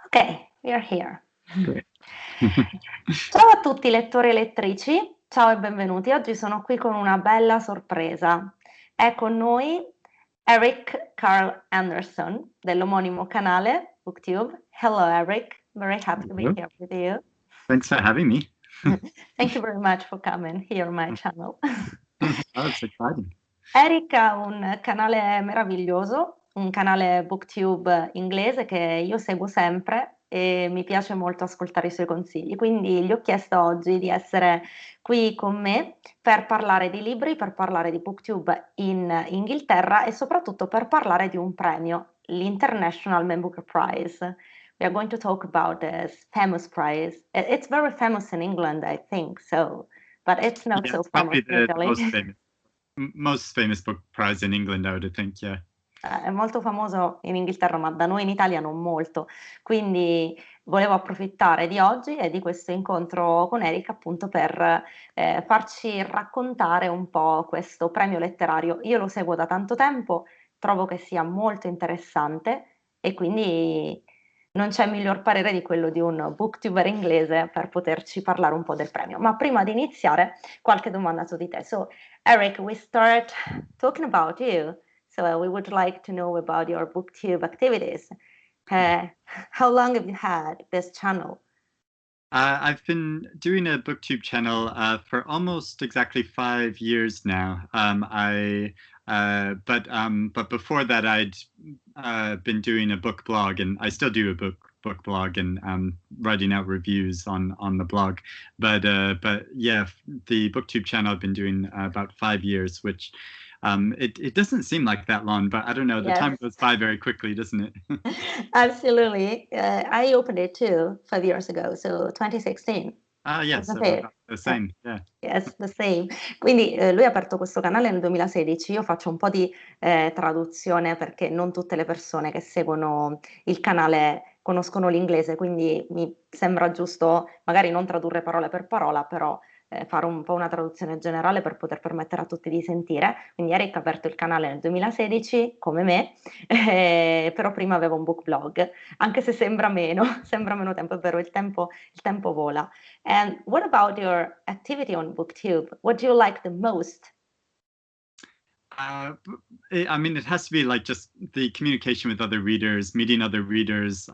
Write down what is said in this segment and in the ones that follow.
Ok, we are here. Great. Ciao a tutti lettori e lettrici, ciao e benvenuti. Oggi sono qui con una bella sorpresa. È con noi Eric Karl Anderson dell'omonimo canale Booktube. Hello Eric, very happy to be Hello. here with you. Thanks for having me. Thank you very much for coming here on my channel. Oh, it's exciting. Eric ha un canale meraviglioso, un canale Booktube inglese che io seguo sempre e mi piace molto ascoltare i suoi consigli, quindi gli ho chiesto oggi di essere qui con me per parlare di libri, per parlare di Booktube in Inghilterra e soprattutto per parlare di un premio, l'International Man Booker Prize. We are going to talk about this famous prize. It's very famous in England, I think so, but it's not Yeah, so it's probably famous in the Italy. most famous book prize in England, I would think. Yeah. È molto famoso in Inghilterra, ma da noi in Italia non molto. Quindi volevo approfittare di oggi e di questo incontro con Eric appunto per farci raccontare un po' questo premio letterario. Io lo seguo da tanto tempo, trovo che sia molto interessante e quindi non c'è miglior parere di quello di un booktuber inglese per poterci parlare un po' del premio. Ma prima di iniziare, qualche domanda su di te. So, Eric, we start talking about you. So we would like to know about your booktube activities. How long have you had this channel? I've been doing a booktube channel for almost exactly 5 years now. But before that, I'd been doing a book blog, and I still do a book blog and writing out reviews on the blog. But yeah, the booktube channel I've been doing about 5 years, which it doesn't seem like that long, but I don't know. The Yes. time goes by very quickly, doesn't it? Absolutely. I opened it too 5 years ago, so 2016. Yes, Wasn't so we're it? about the same. Yeah. Yes, the same. Quindi lui ha aperto questo canale nel 2016, io faccio un po' di traduzione perché non tutte le persone che seguono il canale conoscono l'inglese, quindi mi sembra giusto magari non tradurre parola per parola, però fare un po' una traduzione generale per poter permettere a tutti di sentire. Quindi Eric ha aperto il canale nel 2016, come me, però prima aveva un book blog, anche se sembra meno tempo, è vero, il tempo vola. And what about your activity on Booktube? What do you like the most? I mean, it has to be like just the communication with other readers, meeting other readers,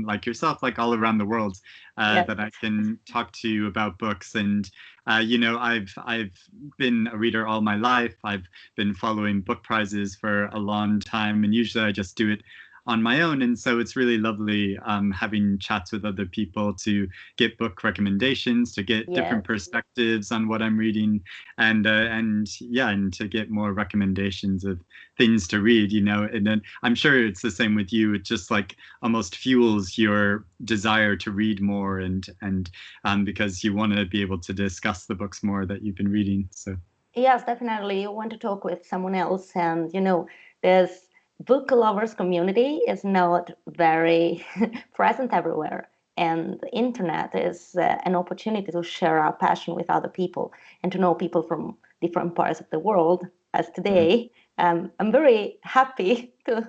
like yourself, like all around the world, Yes. that I can talk to you about books. And I've been a reader all my life. I've been following book prizes for a long time, and usually I just do it on my own. And so it's really lovely having chats with other people to get book recommendations, to get different perspectives on what I'm reading, and yeah, and to get more recommendations of things to read, and then I'm sure it's the same with you. It just like almost fuels your desire to read more, and because you want to be able to discuss the books more that you've been reading. So Yes, definitely. You want to talk with someone else, and this book lovers community is not very present everywhere. And the internet is an opportunity to share our passion with other people and to know people from different parts of the world. As today, I'm very happy to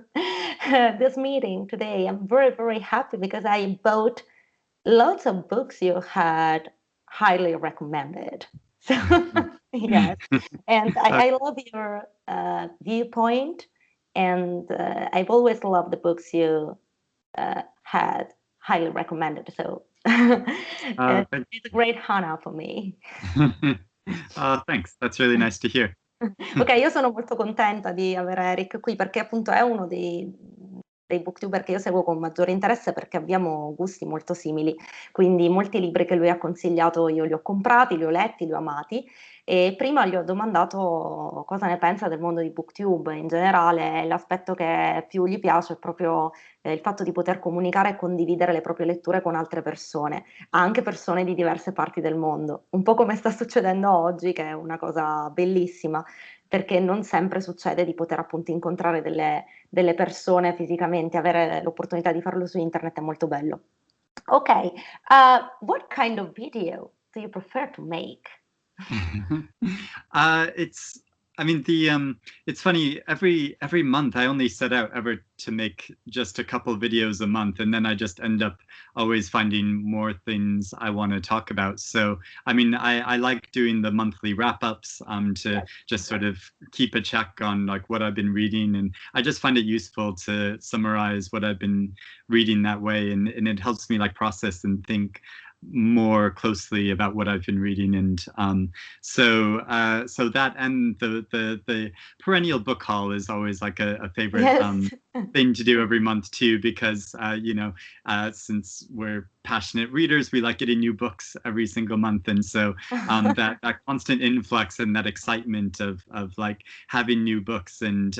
this meeting today. I'm very, very happy because I bought lots of books you had highly recommended. So, yes. And I love your viewpoint, and I've always loved the books you had highly recommended. So, it's a great honor for me. Thanks. That's really nice to hear. Ok, io sono molto contenta di avere Eric qui perché appunto è uno dei booktuber che io seguo con maggiore interesse perché abbiamo gusti molto simili, quindi molti libri che lui ha consigliato io li ho comprati, li ho letti, li ho amati e prima gli ho domandato cosa ne pensa del mondo di booktube in generale, l'aspetto che più gli piace è proprio il fatto di poter comunicare e condividere le proprie letture con altre persone, anche persone di diverse parti del mondo, un po' come sta succedendo oggi, che è una cosa bellissima, perché non sempre succede di poter appunto incontrare delle persone fisicamente, avere l'opportunità di farlo su internet è molto bello. Ok, what kind of video do you prefer to make? It's I mean, it's funny, every month I only set out ever to make just a couple videos a month, and then I just end up always finding more things I want to talk about. So, I mean, I like doing the monthly wrap-ups to just sort of keep a check on like what I've been reading, and I just find it useful to summarize what I've been reading that way, and it helps me like process and think more closely about what I've been reading, and so that and the perennial book haul is always like a favorite Yes. thing to do every month too, because since we're passionate readers, we like getting new books every single month, and so that constant influx and that excitement of like having new books, and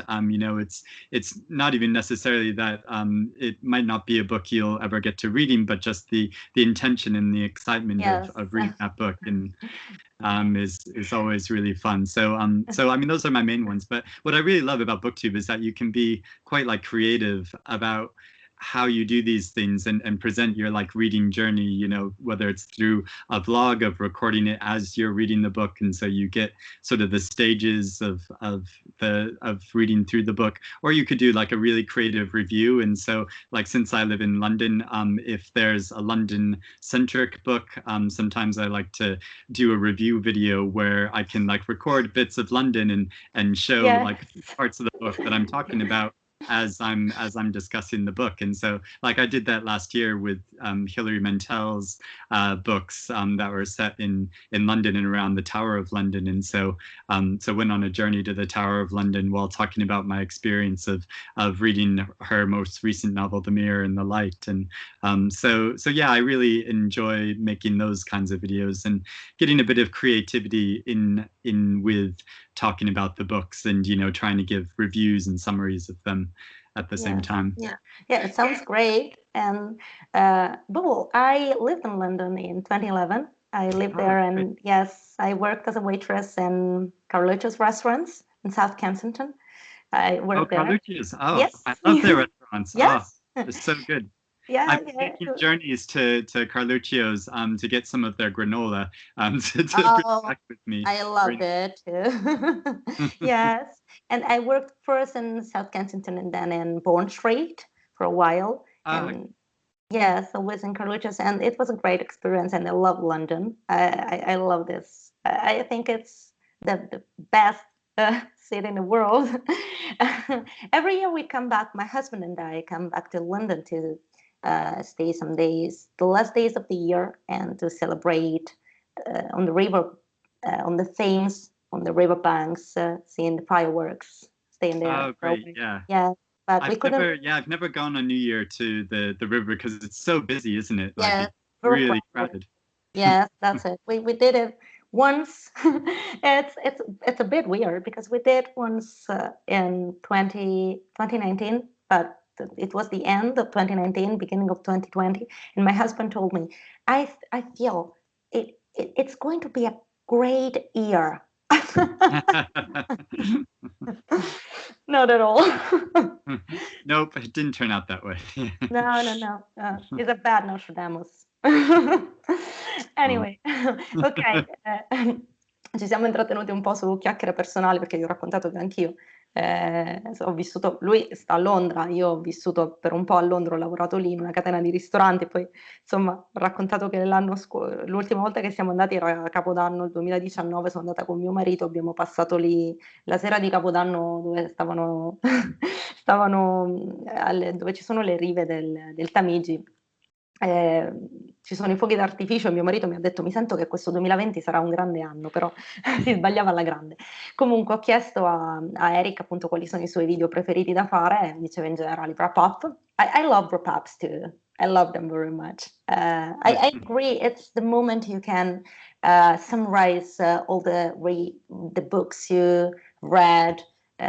it's not even necessarily that it might not be a book you'll ever get to reading, but just the intention and the excitement Yes. of reading that book, and is always really fun. So I mean, those are my main ones. But what I really love about Booktube is that you can be quite like creative about how you do these things, and present your like reading journey, whether it's through a vlog of recording it as you're reading the book, and so you get sort of the stages of reading through the book, or you could do like a really creative review. And so like, since I live in London, if there's a London centric book, sometimes I like to do a review video where I can like record bits of London and show Yes. like parts of the book that I'm talking about as I'm discussing the book. And so like I did that last year with Hilary Mantel's books that were set in London and around the Tower of London. And so went on a journey to the Tower of London while talking about my experience of reading her most recent novel, The Mirror and the Light. And so yeah, I really enjoy making those kinds of videos and getting a bit of creativity in with talking about the books, and trying to give reviews and summaries of them at the same time. Yeah, it sounds great. And well, I lived in London in 2011. I lived there, and yes, I worked as a waitress in Carluccio's restaurants in South Kensington. I worked there. Carluccio's. Yes. I love their restaurants. Yes. It's so good. Yeah, I've been making journeys to Carluccio's to get some of their granola to bring back with me. I love it too. Yes. And I worked first in South Kensington and then in Bond Street for a while. And yes, I was in Carluccio's, and it was a great experience, and I love London. I love this. I think it's the best city in the world. Every year we come back, my husband and I come back to London to stay some days, the last days of the year, and to celebrate on the river, on the Thames, on the river banks, seeing the fireworks, staying there. Oh, great! Yeah. Yeah, but we couldn't. I've never gone on New Year to the river because it's so busy, isn't it? Like, Yeah, it's really crowded. Yes, that's it. We did it once. It's a bit weird because we did once in 2019, but it was the end of 2019, beginning of 2020, and my husband told me, I feel it's going to be a great year. Not at all. Nope, it didn't turn out that way. No. It's a bad Nostradamus. Anyway, ok, ci siamo intrattenuti un po' su chiacchiere personali perché gli ho raccontato che anch'io ho vissuto, lui sta a Londra, io ho vissuto per un po' a Londra, ho lavorato lì in una catena di ristoranti, poi insomma ho raccontato che l'ultima volta che siamo andati era a Capodanno, il 2019, sono andata con mio marito, abbiamo passato lì la sera di Capodanno dove stavano dove ci sono le rive del Tamigi. Ci sono i fuochi d'artificio, e mio marito mi ha detto: mi sento che questo 2020 sarà un grande anno, però si sbagliava alla grande. Comunque ho chiesto a Eric appunto quali sono i suoi video preferiti da fare, e diceva in generale wrap up. I love wrap ups too. I love them very much. I agree. It's the moment you can summarize all the books you read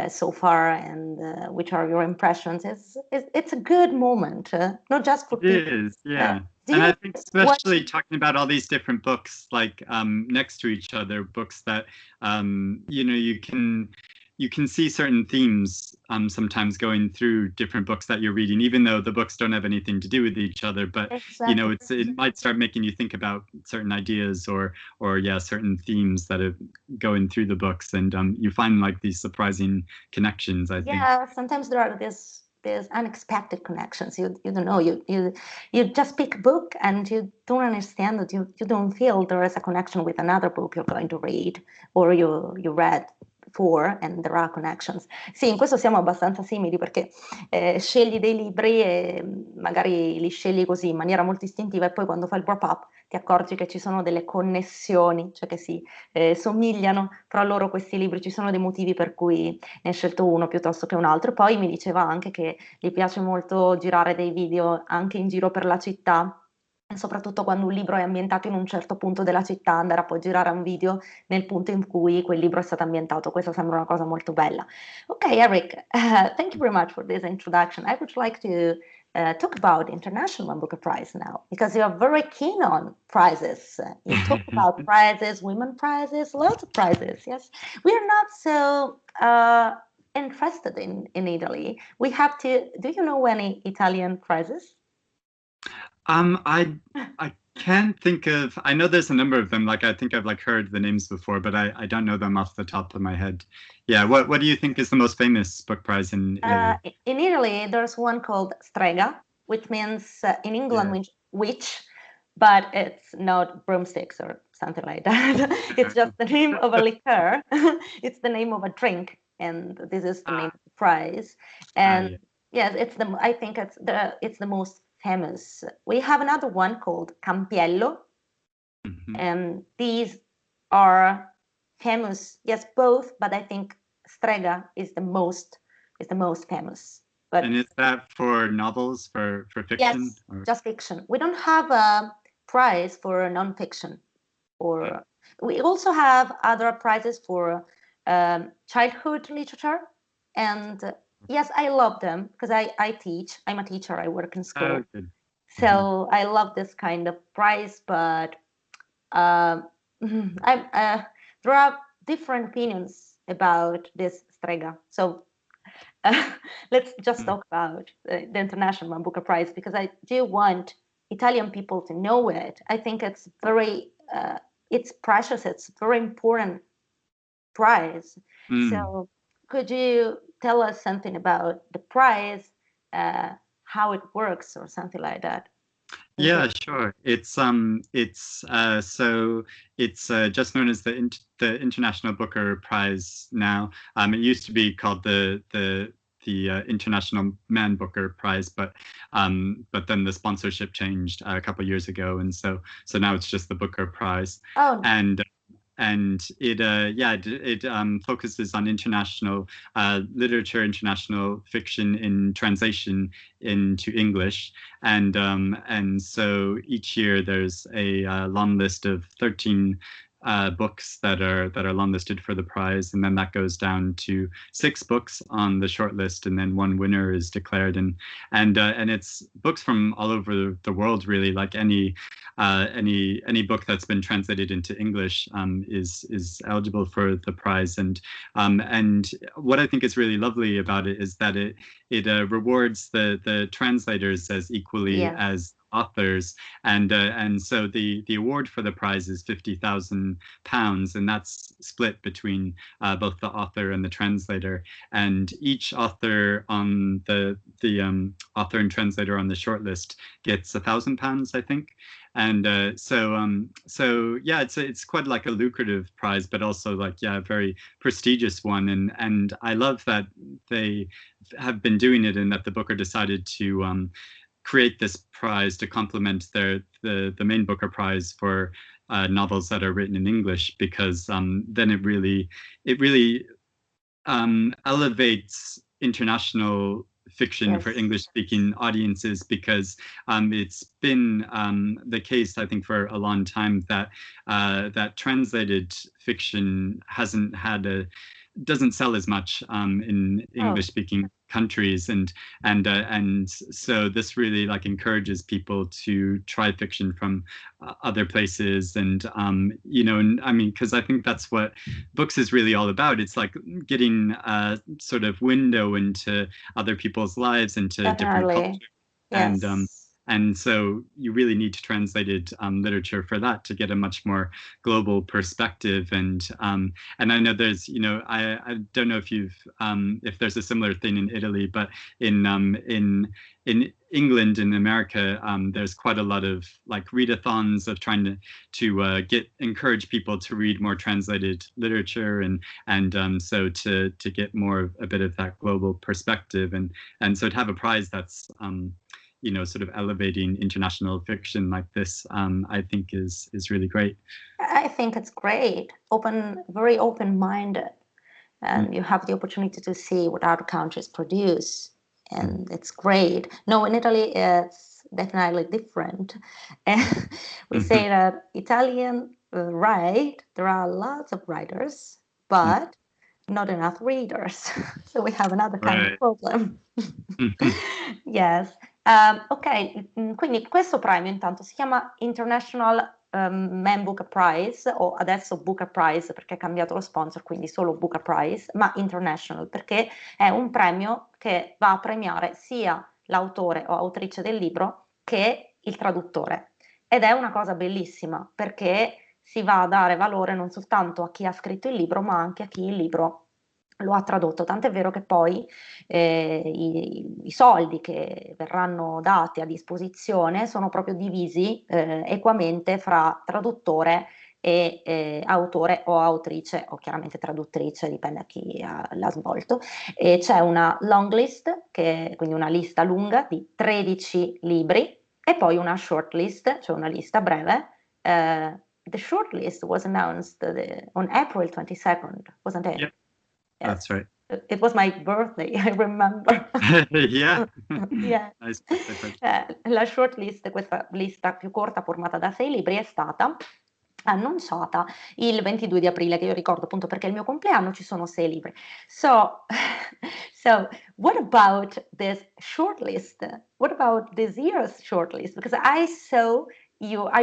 so far, and which are your impressions. It's a good moment, not just for It people. is, yeah. And I think especially talking about all these different books, like next to each other, books that you can you can see certain themes sometimes going through different books that you're reading, even though the books don't have anything to do with each other. But Exactly. it might start making you think about certain ideas or yeah, certain themes that are going through the books, and you find like these surprising connections, I think. Yeah, sometimes there are these unexpected connections. You don't know. You just pick a book and you don't understand that you don't feel there is a connection with another book you're going to read or you read before, and there are connections. Sì, in questo siamo abbastanza simili perché scegli dei libri e magari li scegli così in maniera molto istintiva e poi quando fai il wrap up ti accorgi che ci sono delle connessioni, cioè che si somigliano fra loro questi libri, ci sono dei motivi per cui ne ha scelto uno piuttosto che un altro. Poi mi diceva anche che gli piace molto girare dei video anche in giro per la città, e soprattutto quando un libro è ambientato in un certo punto della città, andare a poi girare un video nel punto in cui quel libro è stato ambientato. Questa sembra una cosa molto bella. Ok, Eric, thank you very much for this introduction. I would like to talk about International Booker Prize now, because you are very keen on prizes. You talk about prizes, women prizes, lots of prizes. Yes, we are not so interested in Italy. We have to. Do you know any Italian prizes? I can't think of. I know there's a number of them. Like I think I've like heard the names before, but I don't know them off the top of my head. Yeah, what do you think is the most famous book prize in Italy? In Italy, there's one called strega, which means in England Yeah. witch, but it's not broomsticks or something like that. It's just the name of a liqueur. It's the name of a drink, and this is the name of the prize. And Yeah. yes, I think it's the most famous. We have another one called Campiello, Mhm. and these are famous. Yes, both, but I think strega is the most famous. But And is that for novels, for fiction? yes, Or just fiction. We don't have a prize for nonfiction, or we also have other prizes for childhood literature. And yes, I love them because I teach. I'm a teacher. I work in oh, school, good. Mhm. so I love this kind of prize. But there are different opinions about this strega. So let's just talk about the International Booker Prize, because I do want Italian people to know it. I think it's precious. It's very important prize. Mm. So could you tell us something about the prize, uh, how it works, or something like that? In Yeah, case. sure. It's just known as the International Booker Prize now. It used to be called the International Man Booker Prize, but then the sponsorship changed a couple years ago, and so now it's just the Booker Prize. Oh, And it focuses on international literature, international fiction in translation into English, and so each year there's a long list of 13 books that are long listed for the prize, and then that goes down to 6 books on the short list, and then one winner is declared, and it's books from all over the world, really. Like any book that's been translated into English is eligible for the prize, and what I think is really lovely about it is that it rewards the translators as equally yes. as authors, and so the award for the prize is £50,000, and that's split between both the author and the translator, and each author on the author and translator on the shortlist gets £1,000, I think. And so yeah, it's quite like a lucrative prize, but also like, yeah, a very prestigious one, and I love that they have been doing it, and that the Booker decided to create this prize to complement the main Booker Prize for novels that are written in English, because then it really elevates international fiction for Yes. English-speaking audiences, because it's been the case, I think, for a long time that that translated fiction hasn't had doesn't sell as much in English speaking countries, and so this really like encourages people to try fiction from other places, and and I mean, because I think that's what books is really all about. It's like getting a sort of window into other people's lives, into different cultures. Yes. And so you really need translated literature for that to get a much more global perspective. And I know there's, I don't know if there's a similar thing in Italy, but in England, in America, there's quite a lot of like readathons of trying to encourage people to read more translated literature, and so to get a bit of that global perspective, and so to have a prize that's sort of elevating international fiction like this, I think is really great. I think it's great. Very open-minded, and you have the opportunity to see what other countries produce, and it's great. No, in Italy it's definitely different. And we say that Italian there are lots of writers, but not enough readers. So we have another kind of problem. Yes. Ok, quindi questo premio intanto si chiama International Man Booker Prize, o adesso Booker Prize perché è cambiato lo sponsor, quindi solo Booker Prize, ma International perché è un premio che va a premiare sia l'autore o autrice del libro che il traduttore. Ed è una cosa bellissima perché si va a dare valore non soltanto a chi ha scritto il libro, ma anche a chi il libro lo ha tradotto, tant'è vero che poi i soldi che verranno dati a disposizione sono proprio divisi equamente fra traduttore e autore o autrice, o chiaramente traduttrice, dipende da chi l'ha svolto. E c'è una long list, quindi una lista lunga di 13 libri, e poi una short list, cioè una lista breve. The short list was announced on April 22nd, wasn't it? Yep. Yes. That's right. It was my birthday, I remember. Yeah. Yeah. Nice. La short list, questa lista più corta formata da 6 libri, è stata annunciata il 22 di aprile, che io ricordo appunto perché è il mio compleanno, ci sono 6 libri. So what about this short list? What about this year's short list? Because I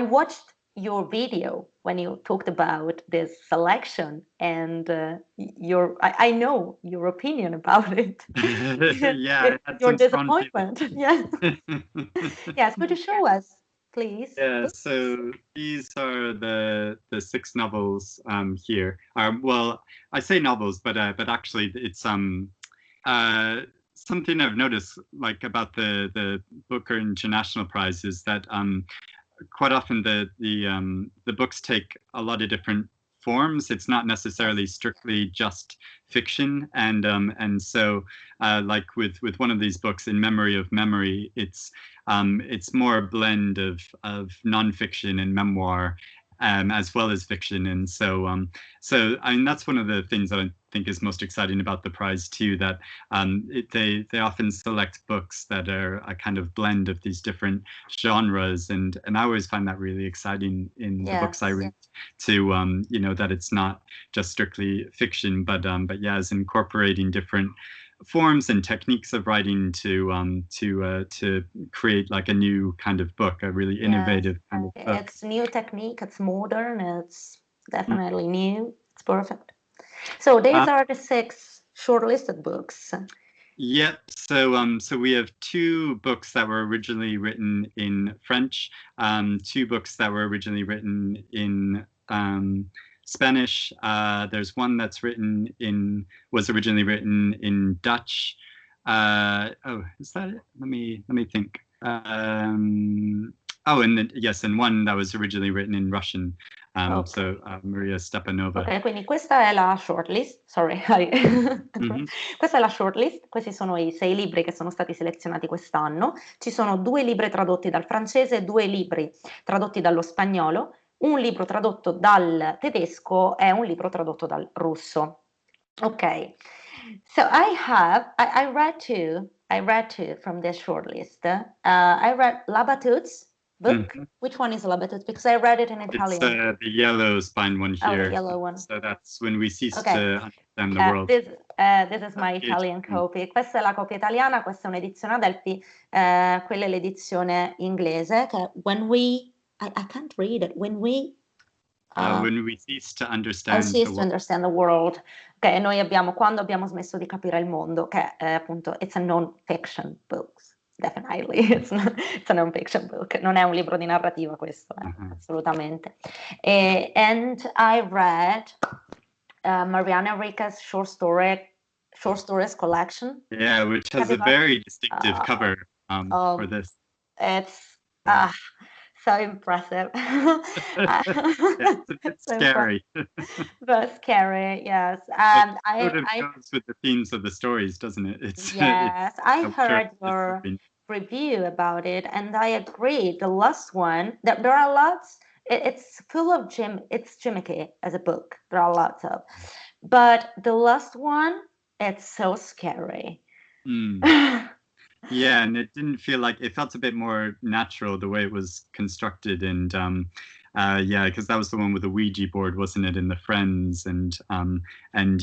watched your video when you talked about this selection, and I know your opinion about it. Yeah, I had Your some strong disappointment. Yes. Yes, could you show us, please? Yeah, so these are the 6 novels here. Well, I say novels, but actually it's something I've noticed like about the Booker International Prize is that quite often the books take a lot of different forms. It's not necessarily strictly just fiction, and so like with one of these books, In Memory of Memory, it's more a blend of nonfiction and memoir, as well as fiction. And so I mean, that's one of the things that I think is most exciting about the prize too, that they often select books that are a kind of blend of these different genres, and I always find that really exciting in the books I read, to that it's not just strictly fiction, but yeah, it's incorporating different forms and techniques of writing to create like a new kind of book, a really innovative kind of book. It's new technique, it's modern, it's definitely new, it's perfect. So these are the 6 shortlisted books. Yep. So we have 2 books that were originally written in French, 2 books that were originally written in Spanish. There's one that's was originally written in Dutch. Is that it? Let me think. And one that was originally written in Russian. Okay. So Maria Stepanova. Ok, quindi questa è la shortlist. Sorry. Questa è la shortlist. Questi sono i 6 libri che sono stati selezionati quest'anno. Ci sono 2 libri tradotti dal francese, 2 libri tradotti dallo spagnolo, un libro tradotto dal tedesco e un libro tradotto dal russo. Ok. So I read two from this shortlist. I read Labatut's book. Which one is Labatut? Because I read it in Italian. It's the yellow spine one here. Oh, the yellow one. So that's When We Cease to Understand understand the world. This is my Italian PhD. copy. Questa è la copia italiana, questa è un'edizione Adelphi, quella è l'edizione inglese, che I can't read it, when we cease to understand the world. understand the world. Ok, noi quando abbiamo smesso di capire il mondo, che è appunto, it's a non-fiction book, definitely, it's a non-fiction book, non è un libro di narrativa questo, assolutamente. And I read Mariana Enriquez short stories collection. Yeah, which has a very distinctive cover for this. It's so impressive. Yeah, it's a bit scary. But scary, yes. And it sort of goes with the themes of the stories, doesn't it? Yes, I heard your review about it, and I agree. The last one, there are lots. It's full of it's gimmicky as a book. There are lots of, but the last one, it's so scary. Yeah, and it didn't feel like, it felt a bit more natural the way it was constructed, and yeah, because that was the one with the Ouija board, wasn't it, in the Friends, and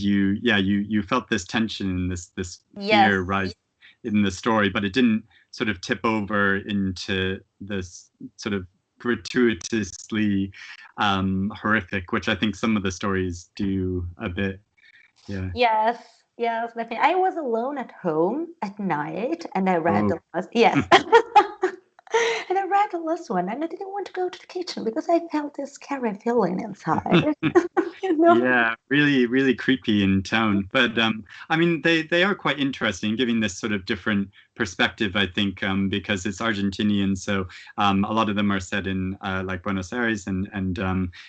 you felt this tension and this fear rise in the story, but it didn't sort of tip over into this sort of gratuitously horrific, which I think some of the stories do a bit. Yeah. Yes, definitely. I was alone at home at night, and I read the last. Yes, and I read the last one, and I didn't want to go to the kitchen because I felt this scary feeling inside. Yeah, really, really creepy in tone. But I mean, they are quite interesting, giving this sort of different perspective, I think, because it's Argentinian, so a lot of them are set in like Buenos Aires, and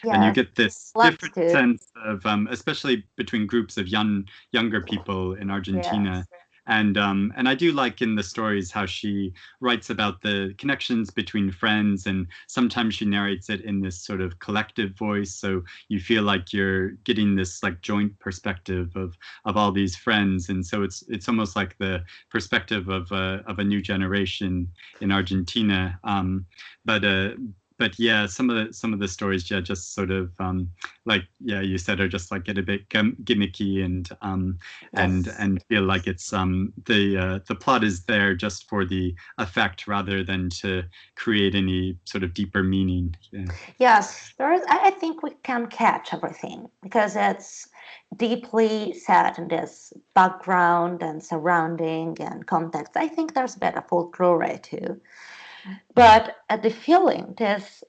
you get this different sense of, especially between groups of younger people in Argentina. Yes. And I do like in the stories how she writes about the connections between friends, and sometimes she narrates it in this sort of collective voice, so you feel like you're getting this like joint perspective of all these friends, and so it's almost like the perspective of a new generation in Argentina. But yeah, some of the stories, just sort of like you said, are just like get a bit gimmicky and feel like it's the plot is there just for the effect rather than to create any sort of deeper meaning. Yeah. Yes, I think we can catch everything because it's deeply set in this background and surrounding and context. I think there's a bit of folklore too. But the feeling, this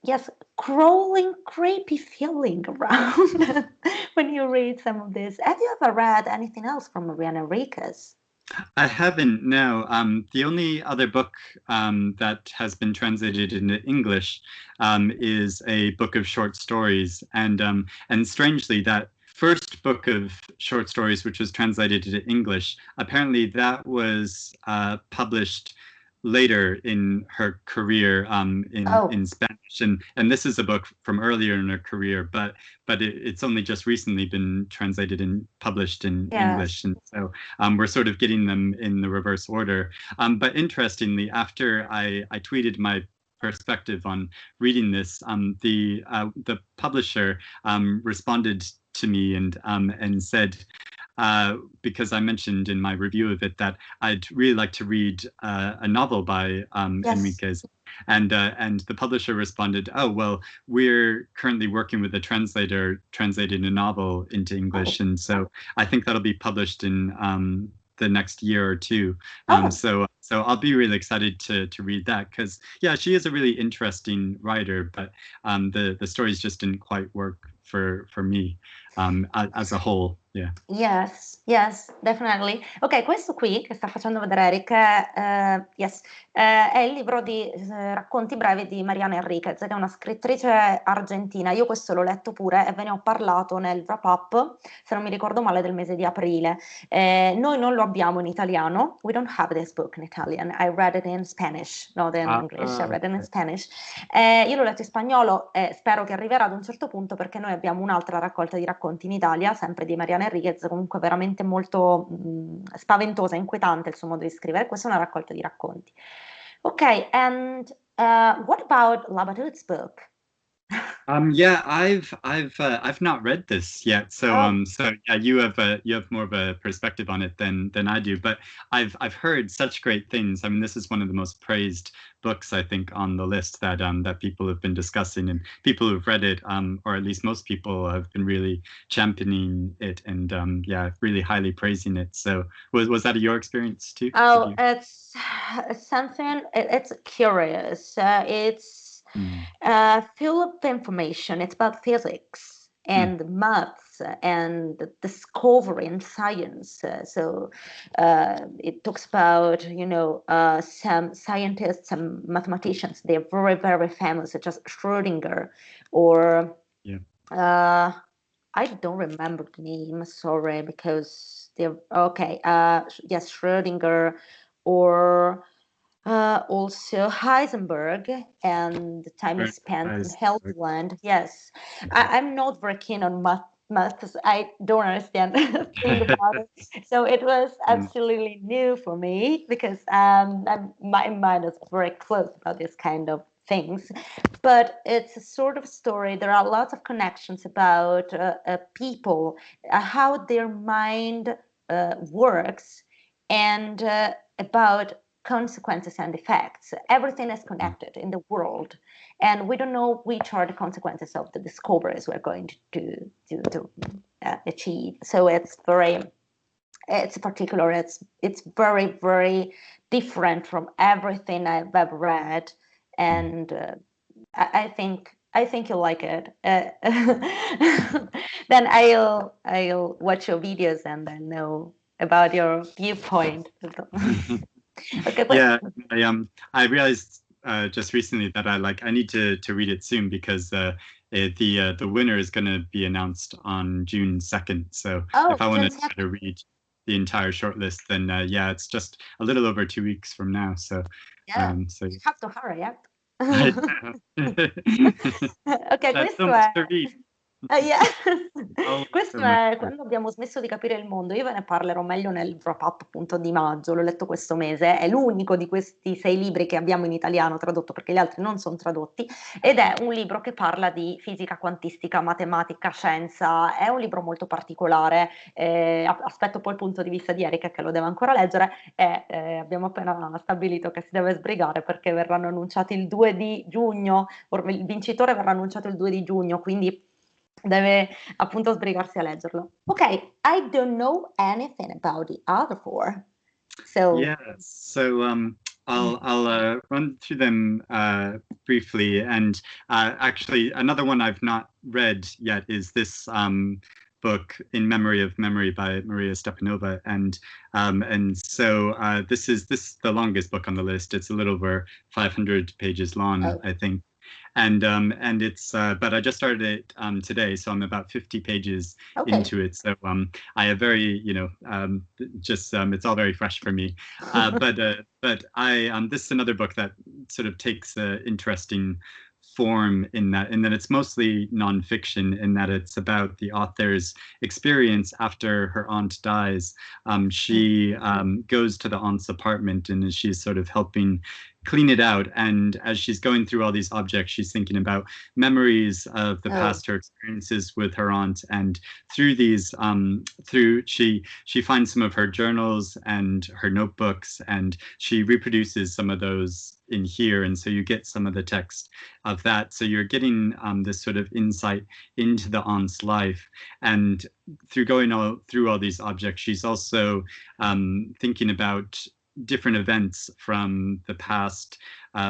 crawling, creepy feeling around when you read some of this. Have you ever read anything else from Mariana Enriquez? I haven't, no. The only other book that has been translated into English is a book of short stories, and strangely, that first book of short stories, which was translated into English, apparently that was published later in her career in Spanish, and this is a book from earlier in her career, but it's only just recently been translated and published in English, and so we're sort of getting them in the reverse order. But interestingly, after I tweeted my perspective on reading this, the publisher responded to me and said, because I mentioned in my review of it that I'd really like to read a novel by Enriquez, and the publisher responded, "Oh, well, we're currently working with a translator translating a novel into English, and so I think that'll be published in the next year or two." So I'll be really excited to read that, because she is a really interesting writer, but the stories just didn't quite work for me as a whole. Yes, definitely. Ok, questo qui che sta facendo vedere Eric è il libro di racconti brevi di Mariana Enriquez, che è una scrittrice argentina. Io questo l'ho letto pure e ve ne ho parlato nel wrap up, se non mi ricordo male, del mese di aprile. Noi non lo abbiamo in italiano. We don't have this book in Italian. I read it in Spanish, not in English. I read it in Spanish. Io l'ho letto in spagnolo e spero che arriverà ad un certo punto, perché noi abbiamo un'altra raccolta di racconti in Italia, sempre di Mariana Enriquez, comunque veramente molto spaventosa, inquietante il suo modo di scrivere. Questa è una raccolta di racconti. Ok, and what about Labatut's book? Yeah, I've not read this yet, so Oh, so yeah, you have more of a perspective on it than I do, but I've heard such great things. I mean, this is one of the most praised books I think on the list that that people have been discussing, and people who've read it, or at least most people have been really championing it and yeah, really highly praising it. So was that your experience too? Did oh, you? it's something. It's curious. It's Mm, full of information. It's about physics mm, and maths and discovery and science. It talks about, some scientists and mathematicians. They're very, very famous, such as Schrödinger, or yeah, uh, I don't remember the name. Sorry, because they're okay. Yes, Schrödinger, or also Heisenberg and the time he very spent in nice. Helgoland. Yes, I'm not very keen on math because I don't understand a thing about it. So it was Mm, absolutely new for me because my mind is very closed about this kind of things. But it's a sort of story. There are lots of connections about people, how their mind works, and about consequences and effects. Everything is mm, connected in the world, and we don't know which are the consequences of the discoveries we're going to achieve. So it's particular. It's very, very different from everything I've ever read, mm. and I think you'll like it. Then I'll watch your videos and then know about your viewpoint. Okay, Yeah, questo. I realized just recently that I need to read it soon because the winner is going to be announced on June 2nd. So if Oh, I want to June try 2nd. to read the entire shortlist, then yeah, it's just a little over 2 weeks from now. So Yeah, so you have to hurry up. I Ok, C'è so questo much è. to read. Yeah. Always Questo so much è to read. quando abbiamo smesso di capire il mondo. Io ve ne parlerò meglio nel wrap up appunto di maggio, l'ho letto questo mese, è l'unico di questi 6 libri che abbiamo in italiano tradotto perché gli altri non sono tradotti ed è un libro che parla di fisica quantistica, matematica, scienza, è un libro molto particolare, aspetto poi il punto di vista di Erika che lo deve ancora leggere e abbiamo appena stabilito che si deve sbrigare perché verranno annunciati il 2 di giugno, il vincitore verrà annunciato il 2 di giugno, quindi deve appunto sbrigarsi a leggerlo. Ok, I don't know anything about the other four. So, Yeah, so I'll run through them briefly, and actually another one I've not read yet is this book In Memory of Memory by Maria Stepanova, and so this is the longest book on the list. It's a little over 500 pages long, oh, I think, and it's but I just started it today, so I'm about 50 pages okay. into it. So I have very just it's all very fresh for me. But I this is another book that sort of takes an interesting form in that it's mostly nonfiction, in that it's about the author's experience after her aunt dies. She goes to the aunt's apartment and she's sort of helping clean it out. And as she's going through all these objects, she's thinking about memories of the Oh, past, her experiences with her aunt. And through these, she finds some of her journals and her notebooks, and she reproduces some of those in here. And so you get some of the text of that. So you're getting this sort of insight into the aunt's life. And through going through all these objects, she's also thinking about different events from the past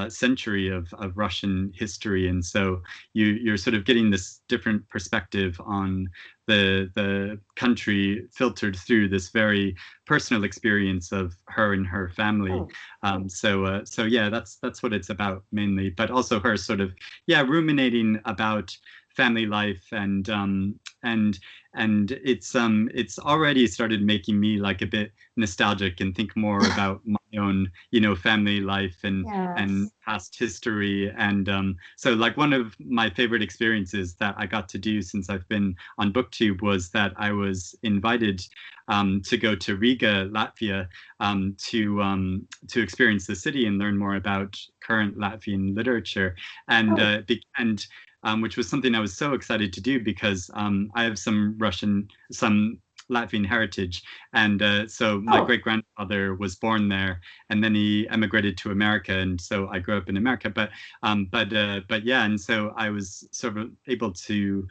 century of Russian history, and so you're sort of getting this different perspective on the country filtered through this very personal experience of her and her family. oh, So yeah, that's what it's about mainly, but also her sort of yeah ruminating about family life and it's already started making me like a bit nostalgic and think more about my own family life and yes. past history. And so like one of my favorite experiences that I got to do since I've been on booktube was that I was invited to go to Riga, Latvia, to experience the city and learn more about current Latvian literature. And Oh, and which was something I was so excited to do because I have some Latvian heritage, and so my great grandfather was born there, and then he emigrated to America, and so I grew up in America. But yeah, and so I was sort of able to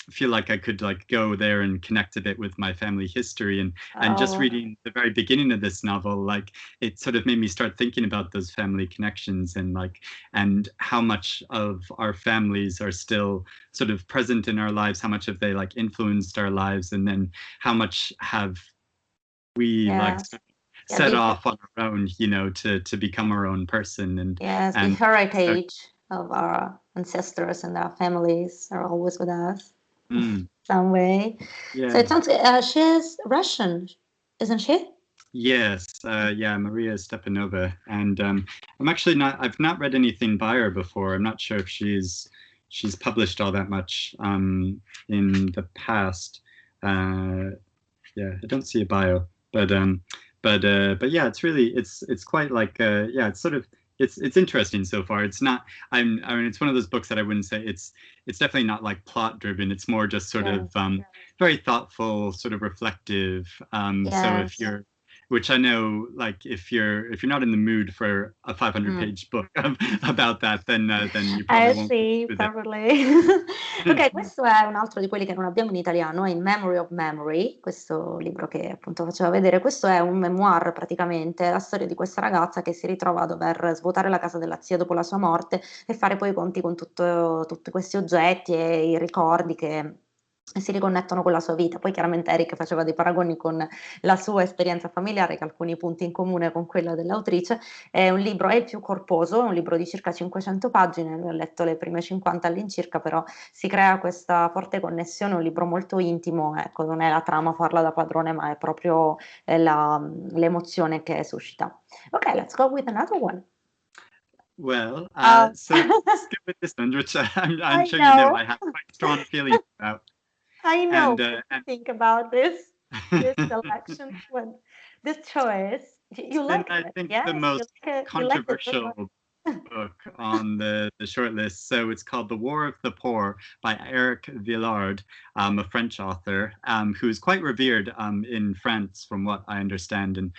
feel like I could like go there and connect a bit with my family history, and just reading the very beginning of this novel, like it sort of made me start thinking about those family connections and how much of our families are still sort of present in our lives, how much have they like influenced our lives, and then how much have we like set off on our own, you know, to become our own person. And the heritage of our ancestors and our families are always with us. Some way. Yeah. So it sounds she's Russian, isn't she? Yes, yeah, Maria Stepanova, and I've not read anything by her before. I'm not sure if she's published all that much in the past. Yeah, I don't see a bio, but yeah, it's quite like yeah, it's sort of it's interesting so far. It's not. I mean, it's one of those books that I wouldn't say it's definitely not like plot driven. It's more just sort of very thoughtful, sort of reflective. So if you're, which I know, like if you're not in the mood for a 500-page book about that, then you probably won't. Sì, probably. Ok, questo è un altro di quelli che non abbiamo in italiano, è In Memory of Memory, questo libro che appunto faceva vedere. Questo è un memoir praticamente, la storia di questa ragazza che si ritrova a dover svuotare la casa della zia dopo la sua morte e fare poi i conti con tutti questi oggetti e i ricordi che si riconnettono con la sua vita. Poi chiaramente Eric faceva dei paragoni con la sua esperienza familiare, che ha alcuni punti in comune con quella dell'autrice. È un libro, è il più corposo, è un libro di circa 500 pagine, ho letto le prime 50 all'incirca, però si crea questa forte connessione, è un libro molto intimo, ecco, non è la trama a farla da padrone, ma è proprio l'emozione che suscita. Ok, let's go with another one. Well, so let's go with this one, which I'm sure you know I have quite strong feelings about. I know. What do you think about this selection, this choice? You like it? I think yes? the most controversial book on the short list. So it's called The War of the Poor by Eric Villard, a French author who's quite revered in France, from what I understand, and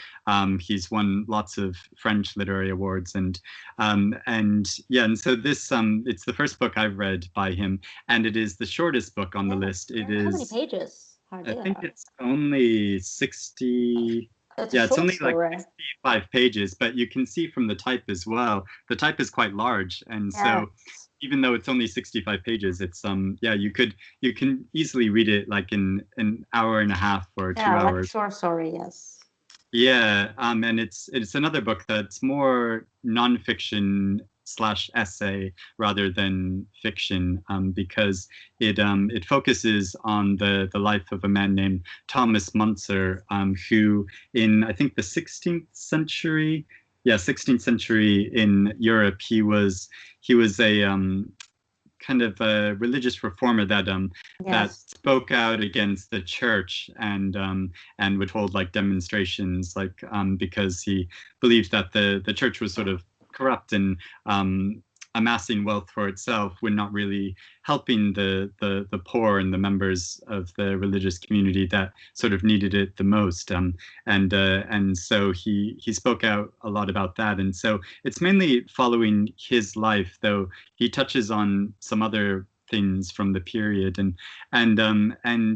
he's won lots of French literary awards. And yeah, and so this it's the first book I've read by him, and it is the shortest book on the list. It is. How many pages? I think it's only 60. It's only like 65 pages, but you can see from the type as well. The type is quite large, and so even though it's only 65 pages, it's yeah, you can easily read it like in an hour and a half or 2 hours. Short story, yes. Yeah, and it's another book that's more nonfiction / essay rather than fiction, because it focuses on the life of a man named Thomas Muntzer, who in I think the 16th century in Europe, he was a kind of a religious reformer that spoke out against the church and would hold like demonstrations, like because he believed that the church was sort of corrupt and amassing wealth for itself, when not really helping the poor and the members of the religious community that sort of needed it the most. And so he spoke out a lot about that. And so it's mainly following his life, though he touches on some other things from the period. And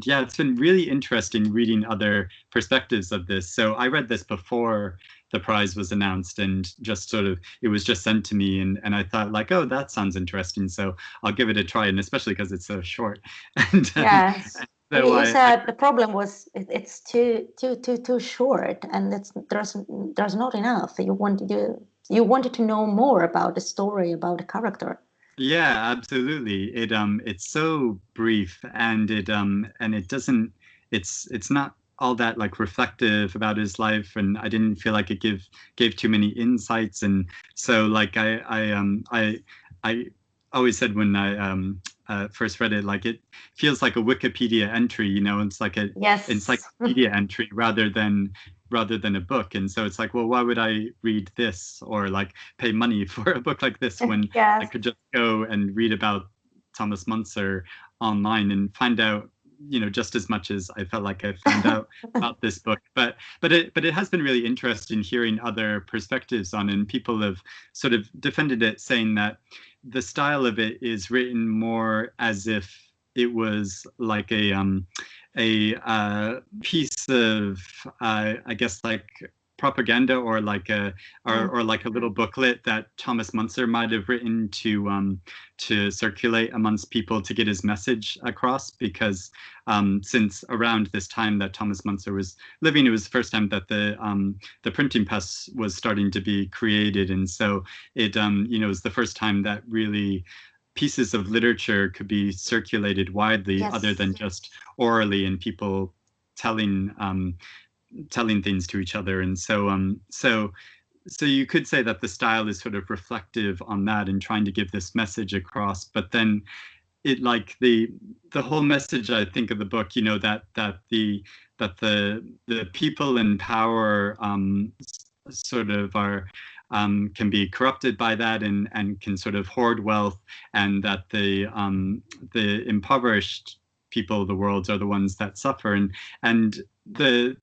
yeah, it's been really interesting reading other perspectives of this. So I read this before the prize was announced, and just sort of it was just sent to me, and I thought like, oh, that sounds interesting, so I'll give it a try, and especially because it's so short. And yes. So you said the problem was it's too short, and there's not enough. You wanted to know more about the story, about the character. Yeah, absolutely. It's so brief, and it doesn't. It's not all that like reflective about his life, and I didn't feel like it gave too many insights. And so like I always said when I first read it, like it feels like a Wikipedia entry, you know, it's like a encyclopedia entry rather than rather than a book. And so it's like, well, why would I read this or like pay money for a book like this when I Yes. could just go and read about Thomas Munzer online and find out, you know, just as much as I felt like I found out about this book. But it has been really interesting hearing other perspectives on it. And people have sort of defended it, saying that the style of it is written more as if it was like a piece of I guess like propaganda or like a or like a little booklet that Thomas Munzer might have written to circulate amongst people to get his message across, because since around this time that Thomas Munzer was living, it was the first time that the printing press was starting to be created, and so it you know, was the first time that really pieces of literature could be circulated widely, Yes. other than just orally and people telling things to each other. And so so you could say that the style is sort of reflective on that and trying to give this message across. But then it, like the whole message, I think, of the book, you know, that the people in power sort of are can be corrupted by that and can sort of hoard wealth, and that the impoverished people of the world are the ones that suffer. And the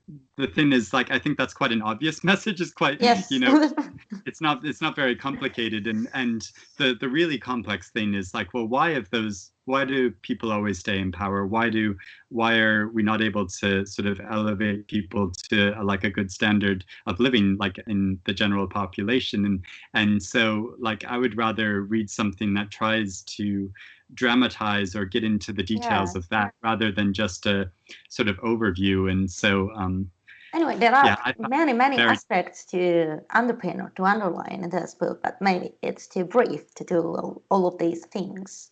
thing is, like, I think that's quite an obvious message. It's quite, Yes. you know, it's not very complicated. And the really complex thing is like, well, why do people always stay in power? Why are we not able to sort of elevate people to like a good standard of living, like in the general population? And so, like, I would rather read something that tries to dramatize or get into the details of that, rather than just a sort of overview. And so anyway, there are yeah, many aspects to underpin or to underline in this book, but maybe it's too brief to do all of these things.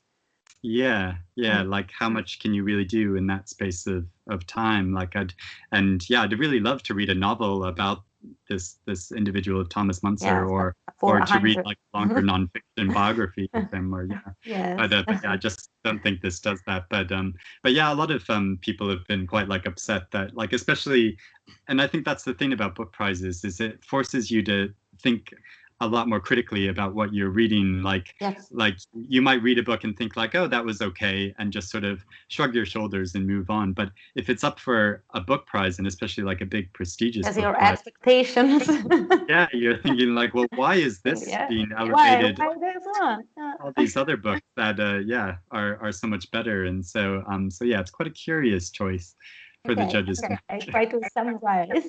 Yeah, like how much can you really do in that space of time? Like I'd really love to read a novel about this individual, Thomas Munzer, or to read like longer nonfiction biography of him, or but I just don't think this does that. But yeah, a lot of people have been quite like upset that, like, especially, and I think that's the thing about book prizes, is it forces you to think a lot more critically about what you're reading. Like you might read a book and think like, oh, that was okay, and just sort of shrug your shoulders and move on. But if it's up for a book prize, and especially like a big prestigious book your prize, expectations. Yeah, you're thinking like, well, why is this being elevated? Why this one? All these other books that are so much better. And so so yeah, it's quite a curious choice for the judges. I try to summarize.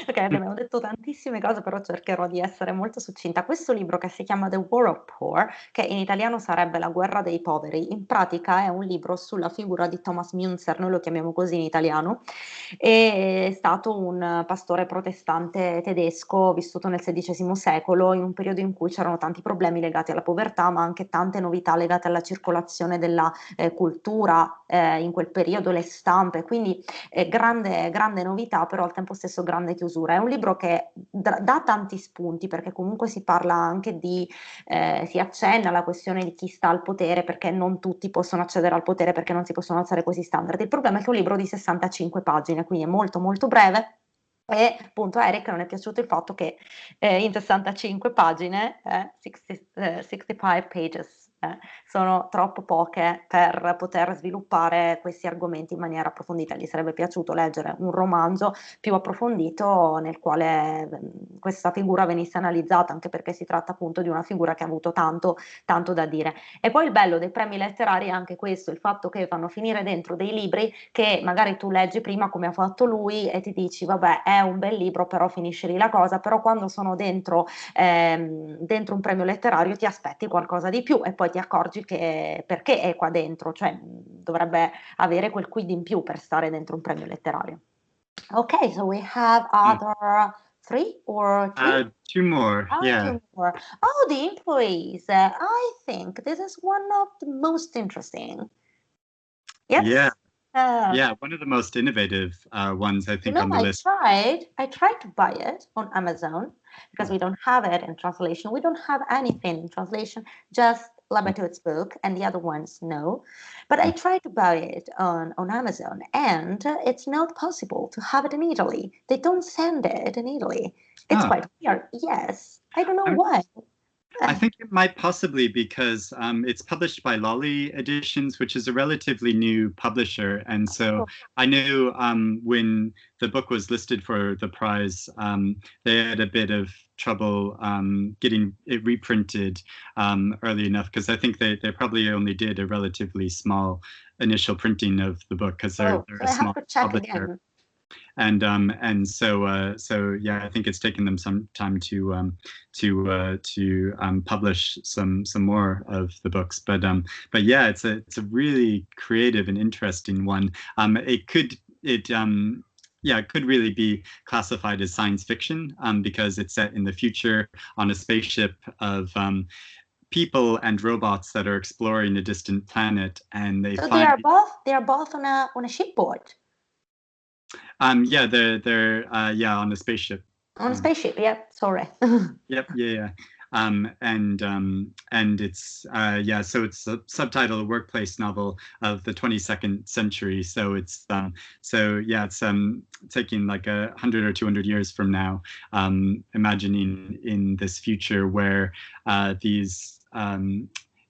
Ok, abbiamo detto tantissime cose, però cercherò di essere molto succinta. Questo libro, che si chiama The War of Poor, che in italiano sarebbe La guerra dei poveri, in pratica è un libro sulla figura di Thomas Munzer, noi lo chiamiamo così in italiano. È stato un pastore protestante tedesco vissuto nel XVI secolo, in un periodo in cui c'erano tanti problemi legati alla povertà, ma anche tante novità legate alla circolazione della cultura in quel periodo, le stampe, quindi grande novità, però al tempo stesso grande chiusura. È un libro che dà tanti spunti, perché comunque si parla anche si accenna alla questione di chi sta al potere, perché non tutti possono accedere al potere, perché non si possono alzare questi standard. Il problema è che è un libro di 65 pagine, quindi è molto molto breve. E appunto a Eric non è piaciuto il fatto che in 65 pagine, 65 pages, sono troppo poche per poter sviluppare questi argomenti in maniera approfondita. Gli sarebbe piaciuto leggere un romanzo più approfondito nel quale questa figura venisse analizzata, anche perché si tratta appunto di una figura che ha avuto tanto da dire. E poi il bello dei premi letterari è anche questo, il fatto che fanno finire dentro dei libri che magari tu leggi prima, come ha fatto lui, e ti dici vabbè, è un bel libro, però finisce lì la cosa. Però quando sono dentro un premio letterario ti aspetti qualcosa di più, e poi ti accorgi che perché è qua dentro, cioè dovrebbe avere quel quid in più per stare dentro un premio letterario. Ok, so we have other 3 or 2? 2 more, yeah. 2 more. Oh, the employees. I think this is one of the most interesting. Yes? Yeah, one of the most innovative ones, I think, on the list. I tried to buy it on Amazon, because we don't have it in translation. We don't have anything in translation, just Labatut's book, and the other ones no. But I tried to buy it on Amazon, and it's not possible to have it in Italy. They don't send it in Italy. It's Oh, quite weird. Yes, I don't know I'm why. I think it might possibly because it's published by Lolly Editions, which is a relatively new publisher. And so I knew when the book was listed for the prize, they had a bit of trouble getting it reprinted early enough, because I think they probably only did a relatively small initial printing of the book because they're So a I have small to check publisher. again. And so yeah, I think it's taken them some time to publish some more of the books. But yeah, it's a really creative and interesting one. It could really be classified as science fiction because it's set in the future on a spaceship of people and robots that are exploring a distant planet, and they So find they are both on a shipboard. yeah, they're on a spaceship. On a spaceship, yep, sorry. Yep, yeah. And it's so it's a subtitle, a workplace novel of the 22nd century. So it's it's taking like 100 or 200 years from now, imagining in this future where these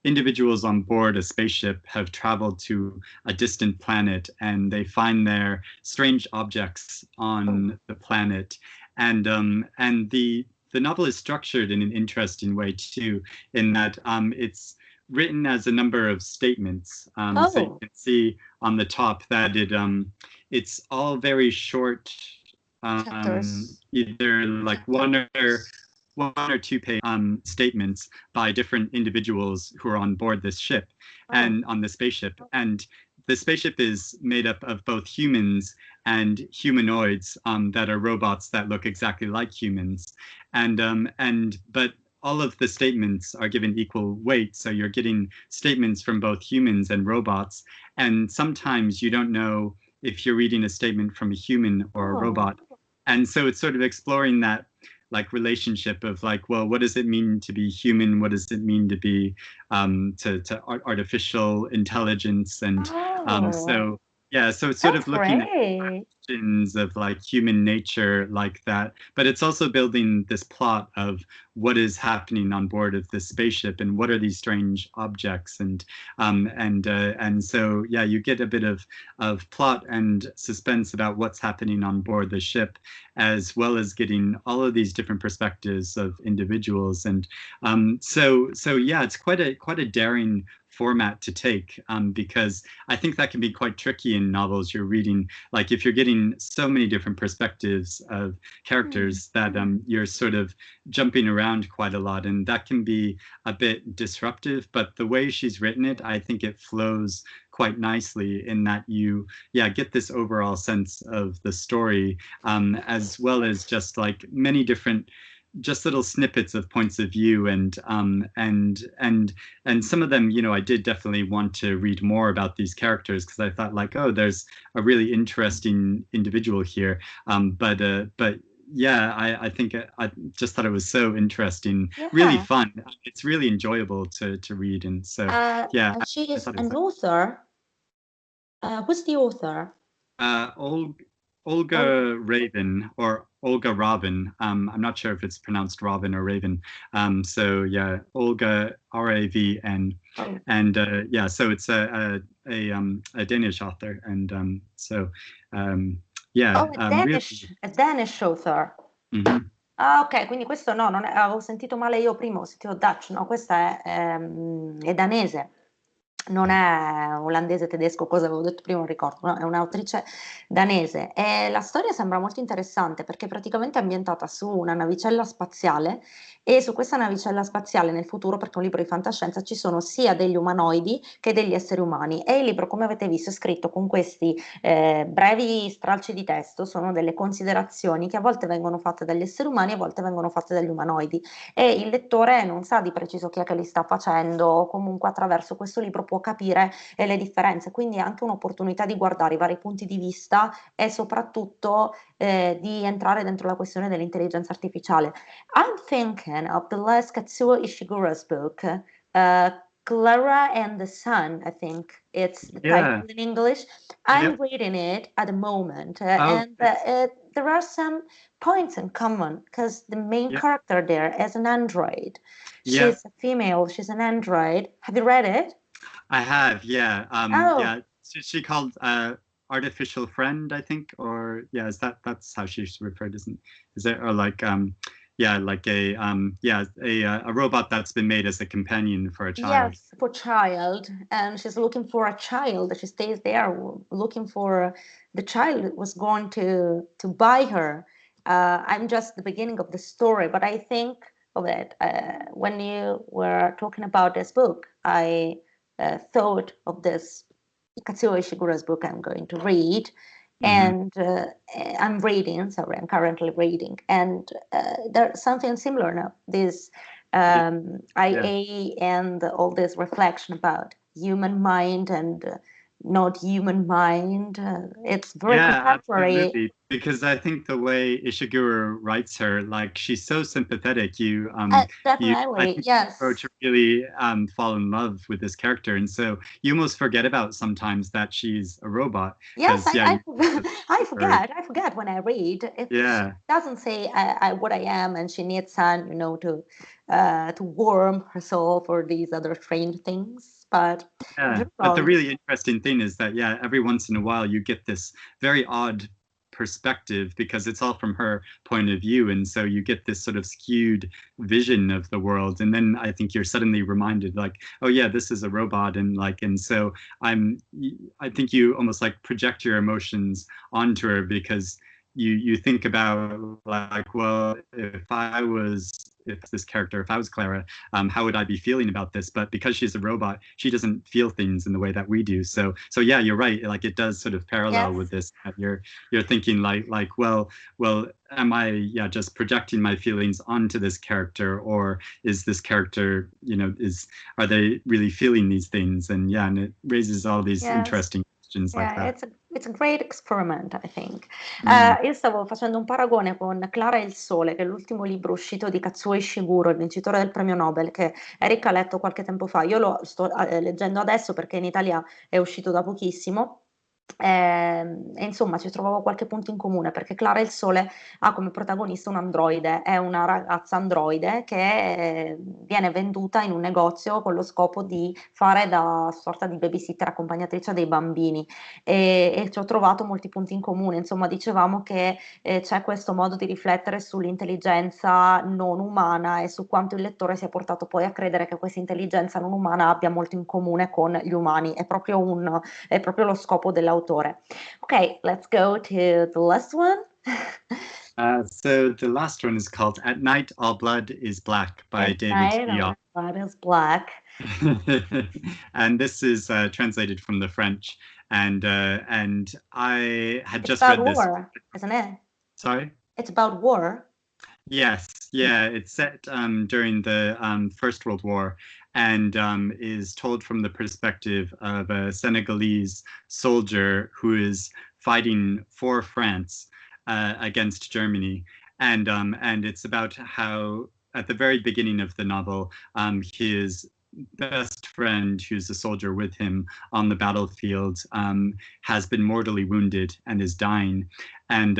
individuals on board a spaceship have traveled to a distant planet, and they find there strange objects on the planet. And the novel is structured in an interesting way too, in that it's written as a number of statements. So you can see on the top that it's all very short, either like one or two page statements by different individuals who are on board this ship and on the spaceship. And the spaceship is made up of both humans and humanoids that are robots that look exactly like humans. But all of the statements are given equal weight. So you're getting statements from both humans and robots. And sometimes you don't know if you're reading a statement from a human or a robot. And so it's sort of exploring that like relationship of like, well, what does it mean to be human? What does it mean to be to artificial intelligence? And so it's sort of looking at questions of like human nature like that, but it's also building this plot of what is happening on board of this spaceship and what are these strange objects. And so yeah, you get a bit of plot and suspense about what's happening on board the ship, as well as getting all of these different perspectives of individuals. And so yeah, it's quite a daring format to take, because I think that can be quite tricky in novels you're reading. Like if you're getting so many different perspectives of characters that you're sort of jumping around quite a lot, and that can be a bit disruptive. But the way she's written it, I think it flows quite nicely in that you get this overall sense of the story, as well as just like many different just little snippets of points of view. And some of them, I did definitely want to read more about these characters, because I thought like, oh, there's a really interesting individual here. But yeah, I think I just thought it was so interesting, really fun. It's really enjoyable to read. And so and she is an author. Who's the author? Olga Raven, or Olga Robin. I'm not sure if it's pronounced Robin or Raven. So yeah, Olga, Ravn. And so it's a Danish author. And so a Danish author. Mm-hmm. Ah, ok, quindi questo no, non è, avevo sentito male io prima, ho sentito Dutch, no, questa è danese. Non è olandese, tedesco, cosa avevo detto prima, non ricordo, no? È un'autrice danese e la storia sembra molto interessante perché praticamente è ambientata su una navicella spaziale, e su questa navicella spaziale nel futuro, perché è un libro di fantascienza, ci sono sia degli umanoidi che degli esseri umani, e il libro, come avete visto, è scritto con questi brevi stralci di testo, sono delle considerazioni che a volte vengono fatte dagli esseri umani, a volte vengono fatte dagli umanoidi, e il lettore non sa di preciso chi è che li sta facendo, o comunque attraverso questo libro può capire le differenze, quindi è anche un'opportunità di guardare i vari punti di vista e soprattutto di entrare dentro la questione dell'intelligenza artificiale. I'm thinking of the last Katsuo Ishiguro's book, Clara and the Sun, I think it's the Yeah. title in English. I'm Yep. reading it at the moment, Oh, and there are some points in common because the main yeah. character there is an android. Yeah. She's a female, she's an android. Have you read it? I have. Yeah. Oh, Yeah. She called artificial friend, I think, or yeah, that's how she's referred, isn't? Is it or like yeah, like a robot that's been made as a companion for a child. yes, for child, and she's looking for a child. She stays there looking for the child that was going to buy her. I'm just the beginning of the story, but I think of it when you were talking about this book. I thought of this Katsuo Ishiguro's book I'm going to read, Hmm. and I'm reading. Sorry, I'm currently reading, and there's something similar now. This Yeah. IA and all this reflection about human mind and not human mind. It's very Yeah, contemporary. absolutely. Because I think the way Ishiguro writes her, like she's so sympathetic. I Definitely, think you grow yes. to really fall in love with this character, and so you almost forget about sometimes that she's a robot. Yes, Because yeah, you I her. forget. I forget when I read. She Yeah, doesn't say what I am, and she needs sun, to warm herself or these other strange things. But yeah. But the generally, really interesting thing is that yeah, every once in a while you get this very odd perspective because it's all from her point of view, and so you get this sort of skewed vision of the world, and then I think you're suddenly reminded like, oh yeah, this is a robot, and so I'm I think you almost like project your emotions onto her because you think about like, well, if this character, if I was Clara, how would I be feeling about this? But because she's a robot, she doesn't feel things in the way that we do. So yeah, you're right. Like it does sort of parallel yes, with this. You're thinking like well, am I just projecting my feelings onto this character, or is this character is are they really feeling these things? And it raises all these yes. interesting questions like Yeah, that. it's a great experiment, I think. Mm. Io stavo facendo un paragone con Clara e il Sole, che è l'ultimo libro uscito di Katsuo Ishiguro, il vincitore del premio Nobel, che Erika ha letto qualche tempo fa. Io lo sto leggendo adesso perché in Italia è uscito da pochissimo. E insomma ci trovavo qualche punto in comune perché Clara e il Sole ha come protagonista un androide, è una ragazza androide che viene venduta in un negozio con lo scopo di fare da sorta di babysitter accompagnatrice dei bambini e ci ho trovato molti punti in comune, insomma dicevamo che c'è questo modo di riflettere sull'intelligenza non umana e su quanto il lettore sia portato poi a credere che questa intelligenza non umana abbia molto in comune con gli umani, è proprio lo scopo dell'autore. Ok, let's go to the last one. So the last one is called At Night All Blood is Black by At David night, Diop. our blood is black. And this is translated from the French. And I had It's just about read this. war, isn't it? Sorry? It's about war. Yes, yeah, it's set during the First World War and is told from the perspective of a Senegalese soldier who is fighting for France against Germany. And it's about how, at the very beginning of the novel, his best friend, who's a soldier with him on the battlefield, has been mortally wounded and is dying. And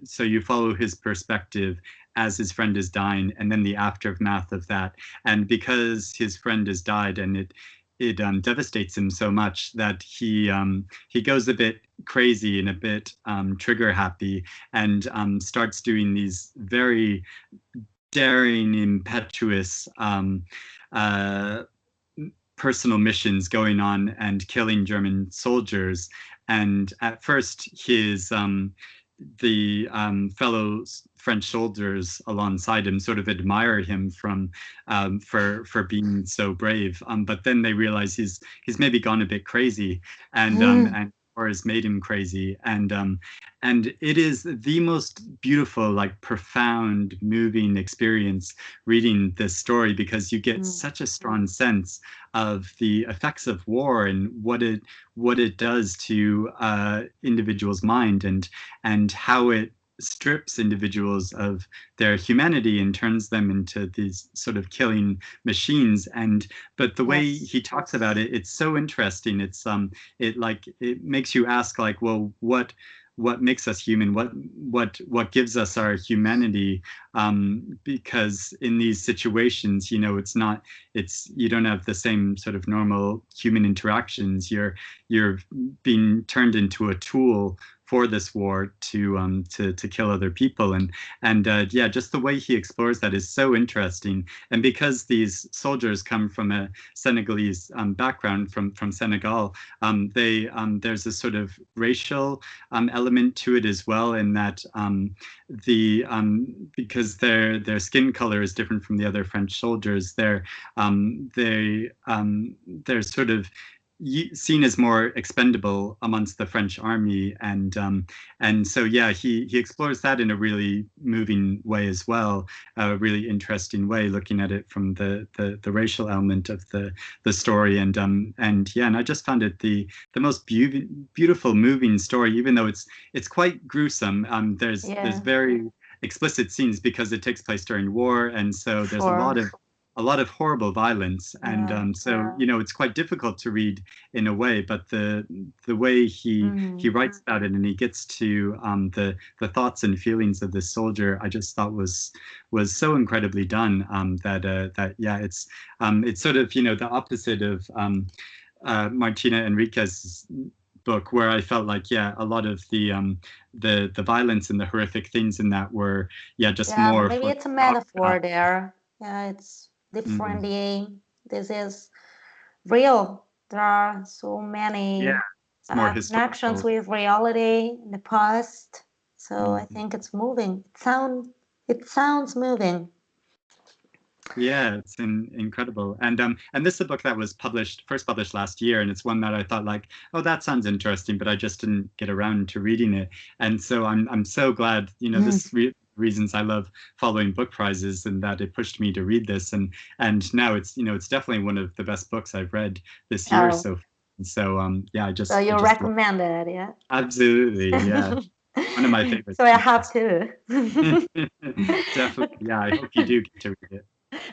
so you follow his perspective as his friend is dying, and then the aftermath of that. And because his friend has died, and it devastates him so much that he goes a bit crazy and a bit trigger happy, and starts doing these very daring, impetuous uh, personal missions, going on and killing German soldiers. And at first, the fellow French soldiers alongside him sort of admire him for being so brave. But then they realize he's maybe gone a bit crazy, and or has made him crazy. And it is the most beautiful, like profound, moving experience reading this story, because you get such a strong sense of the effects of war and what it does to individuals' mind, and how it strips individuals of their humanity and turns them into these sort of killing machines. And but the way Yes. he talks about it, it's so interesting. It makes you ask, like, well, what makes us human, what gives us our humanity, because in these situations, it's you don't have the same sort of normal human interactions. You're being turned into a tool for this war to kill other people. And yeah, just the way he explores that is so interesting. And because these soldiers come from a Senegalese background, from Senegal, there's a sort of racial element to it as well, in that the because their skin color is different from the other French soldiers, they're sort of seen as more expendable amongst the French army. And so yeah, he explores that in a really moving way as well, a really interesting way, looking at it from the racial element of the story. And yeah, and I just found it the most beautiful, moving story, even though it's quite gruesome. There's very explicit scenes because it takes place during war, and so there's a lot of horrible violence. And so it's quite difficult to read in a way, but the way he writes about it, and he gets to the thoughts and feelings of this soldier, I just thought was so incredibly done, that yeah, it's sort of the opposite of Martina Enriquez's book, where I felt like, yeah, a lot of the violence and the horrific things in that were just more maybe for it's a metaphor there. Yeah, it's mm, differently. This is real. There are so yeah, many it's more connections historical. with reality in the past. So I Mm. think it's moving. It sounds moving. Yeah, it's incredible. And this is a book that was first published last year, and it's one that I thought, like, oh, that sounds interesting, but I just didn't get around to reading it. And so I'm so glad, this reasons I love following book prizes, and that it pushed me to read this. And now it's definitely one of the best books I've read this year Oh, so far. So yeah, so I you just love, recommend it, yeah? absolutely, yeah, one of my favorites. So I have to. Definitely, yeah. I hope you do get to read it.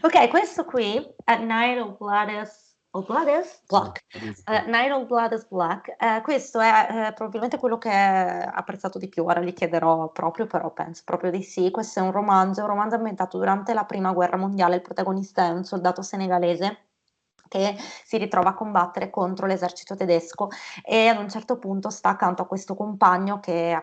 Ok, questo qui, At Night of Blood is Black. That is Night of Blood is Black. Questo è probabilmente quello che ho apprezzato di più. Ora gli chiederò proprio, però penso proprio di sì. Questo è un romanzo ambientato durante la Prima Guerra Mondiale. Il protagonista è un soldato senegalese che si ritrova a combattere contro l'esercito tedesco e ad un certo punto sta accanto a questo compagno che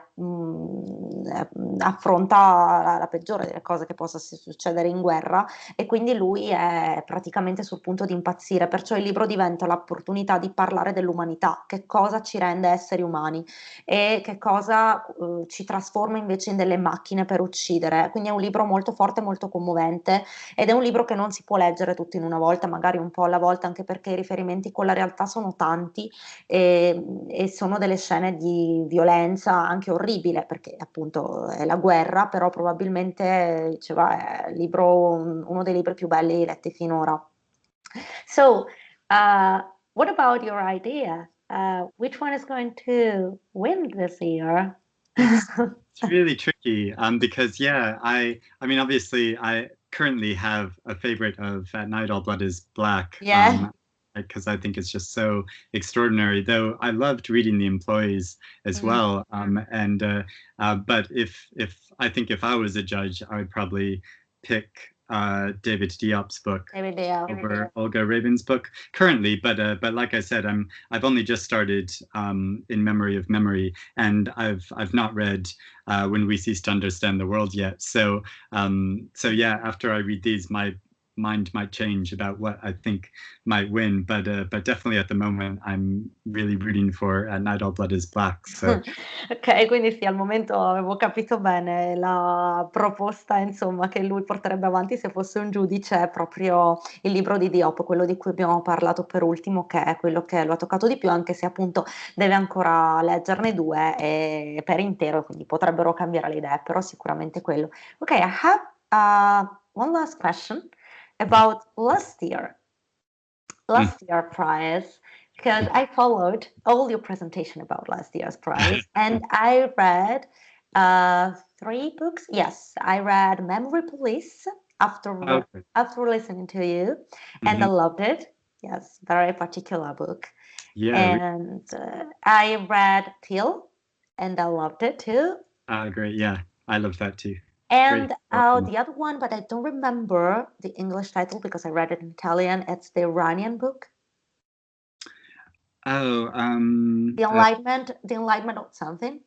affronta la peggiore delle cose che possa succedere in guerra, e quindi lui è praticamente sul punto di impazzire. Perciò il libro diventa l'opportunità di parlare dell'umanità, che cosa ci rende esseri umani e che cosa ci trasforma invece in delle macchine per uccidere. Quindi è un libro molto forte, molto commovente, ed è un libro che non si può leggere tutto in una volta, magari un po' alla volta, anche perché i riferimenti con la realtà sono tanti, e sono delle scene di violenza anche orribile, perché appunto è la guerra, però probabilmente, diceva, è uno dei libri più belli letti finora. So, what about your idea? Which one is going to win this year? it's really tricky, because yeah, I mean, obviously I currently have a favorite of At Night All Blood is Black, Yeah. because I think it's just so extraordinary. Though I loved reading The Employees as Mm. well, but if I was a judge, I would probably pick David Diop's book Maybe they are. over Olga Raven's book currently. But like I said, I've only just started In Memory of Memory, and I've not read When We Cease to Understand the World yet. So yeah, after I read these, my mind might change about what I think might win. But definitely at the moment, I'm really rooting for At Night All Blood is Black. So Ok, quindi sì, al momento avevo capito bene la proposta, insomma, che lui porterebbe avanti se fosse un giudice, è proprio il libro di Diop, quello di cui abbiamo parlato per ultimo, che è quello che lo ha toccato di più, anche se appunto deve ancora leggerne due per intero, quindi potrebbero cambiare le idee, però sicuramente quello. Ok, I have one last question about last year prize, because I followed all your presentation about last year's prize, and I read 3 books. Yes, I read Memory Police Okay. after listening to you, and I Hmm. loved it. Yes, very particular book. Yeah. And I read Till, and I loved it too. Great. Yeah, I love that too. Great. And the other one, but I don't remember the English title because I read it in Italian. It's the Iranian book, Oh, The Enlightenment of something.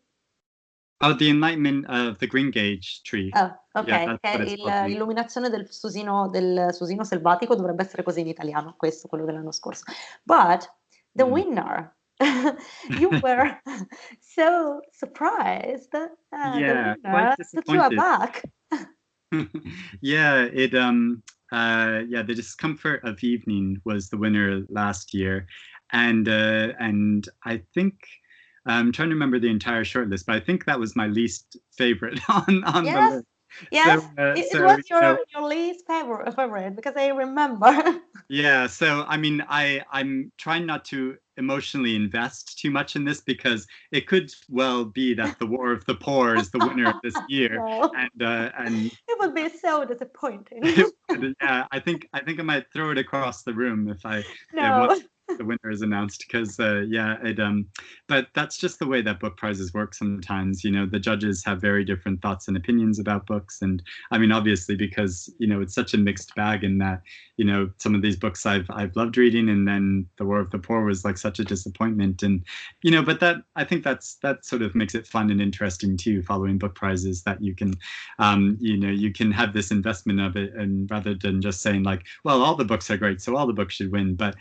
oh, The Enlightenment of the Green Gage Tree. Oh, Yeah, ok, that's what it's called. Illuminazione del susino selvatico dovrebbe essere così in italiano, questo, quello dell'anno scorso. But the Mm. winner, you were so surprised. The Yeah, quite winner took you disappointed. aback. Yeah, yeah, The Discomfort of Evening was the winner last year, and I think I'm trying to remember the entire shortlist, but I think that was my least favorite on the Yes, list. yes, it So was your least favorite because I remember. yeah, so I mean, I'm trying not to emotionally invest too much in this because it could well be that The War of the Poor is the winner this year, No, and it would be so disappointing. yeah, I think I might throw it across the room if No. once the winner is announced because yeah, but that's just the way that book prizes work sometimes. The judges have very different thoughts and opinions about books, and I mean, obviously, because it's such a mixed bag in that some of these books I've loved reading, and then The War of the Poor was like such a disappointment, and but I think that sort of makes it fun and interesting too, following book prizes, that you can you can have this investment of it, and rather than just saying like, well, all the books are great, so all the books should win, but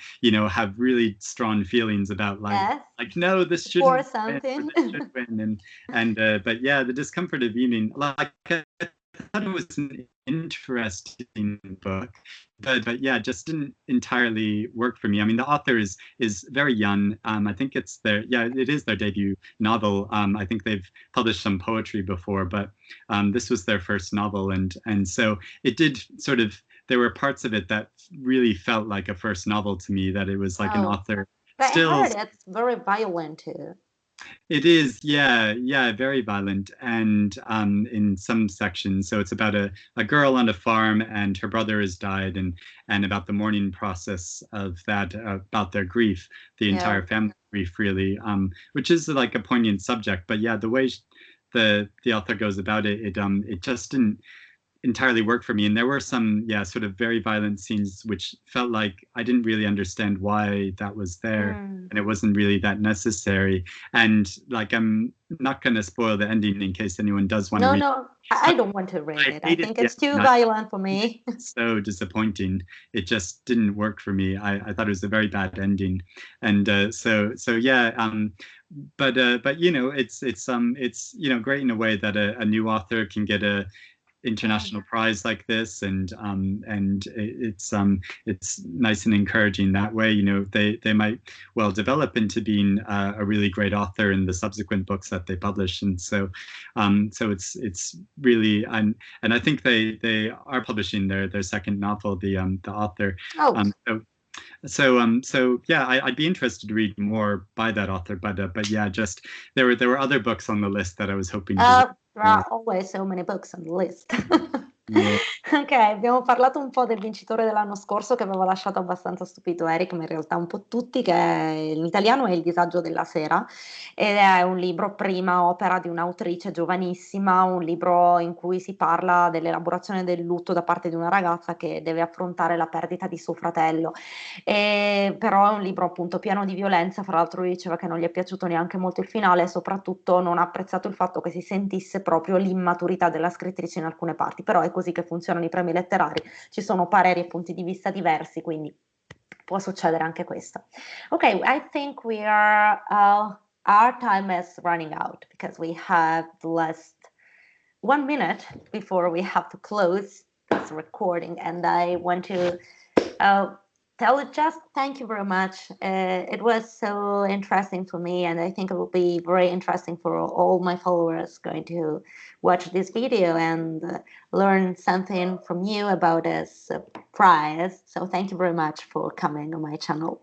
have really strong feelings about Yes, no, this for shouldn't win, or something. this should win, and but yeah, The Discomfort of Evening, like I thought it was an interesting book, but yeah, just didn't entirely work for me. I mean, the author is very young. I think it is their debut novel. I think they've published some poetry before, but this was their first novel, and so it did sort of. There were parts of it that really felt like a first novel to me. That it was like an Oh, author but I still. heard it's very violent too. It is, yeah, yeah, very violent, and in some sections. So it's about a girl on a farm, and her brother has died, and about the mourning process of that, about their grief, the Yeah. entire family grief, really, which is like a poignant subject. But yeah, the way the author goes about it, it just didn't entirely work for me. And there were some, yeah, sort of very violent scenes which felt like I didn't really understand why that was there. Mm. And it wasn't really that necessary. And like, I'm not going to spoil the ending in case anyone does want to No, read. no, So I don't want to read I it. I hated think the it's too ending. violent for me. It's so disappointing. It just didn't work for me. I thought it was a very bad ending. And so yeah, but it's great in a way that a new author can get a Yeah. international prize like this, and it's nice and encouraging that way. They might well develop into being a really great author in the subsequent books that they publish, and so it's really, and I think they are publishing their second novel, the author. Oh, So yeah, I'd be interested to read more by that author, but yeah, just there were other books on the list that I was hoping to read there more. are always so many books on the list. Yeah. Ok, abbiamo parlato un po' del vincitore dell'anno scorso che aveva lasciato abbastanza stupito Eric, ma in realtà un po' tutti, che in italiano è Il disagio della sera, ed è un libro prima opera di un'autrice giovanissima, un libro in cui si parla dell'elaborazione del lutto da parte di una ragazza che deve affrontare la perdita di suo fratello. Però è un libro appunto pieno di violenza. Fra l'altro lui diceva che non gli è piaciuto neanche molto il finale, e soprattutto non ha apprezzato il fatto che si sentisse proprio l'immaturità della scrittrice in alcune parti. Però è così che funzionano i premi letterari, ci sono pareri e punti di vista diversi, quindi può succedere anche questo. Ok, I think our time is running out because we have less 1 minute before we have to close this recording, and I want to tell it just thank you very much. It was so interesting for me, and I think it will be very interesting for all my followers going to watch this video and learn something from you about this prize. So thank you very much for coming on my channel.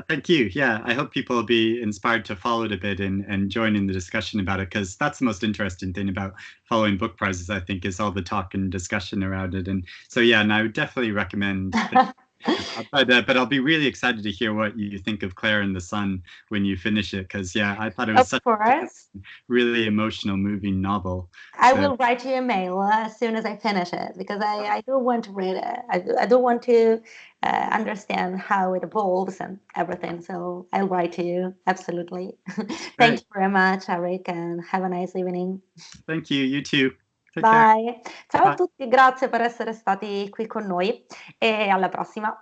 Thank you. Yeah, I hope people will be inspired to follow it a bit and join in the discussion about it, because that's the most interesting thing about following book prizes, I think, is all the talk and discussion around it. And so, yeah, and I would definitely recommend but I'll be really excited to hear what you think of Claire and the Sun when you finish it, because yeah, I thought it was Of course. a really emotional, moving novel. I So, will write you a mail as soon as I finish it, because I do want to read it. I do want to understand how it evolves and everything. So I'll write to you. Absolutely. Thank great. you very much, Eric, and have a nice evening. Thank you. You too. Take care. Bye. Ciao a Bye. tutti, grazie per essere stati qui con noi e alla prossima.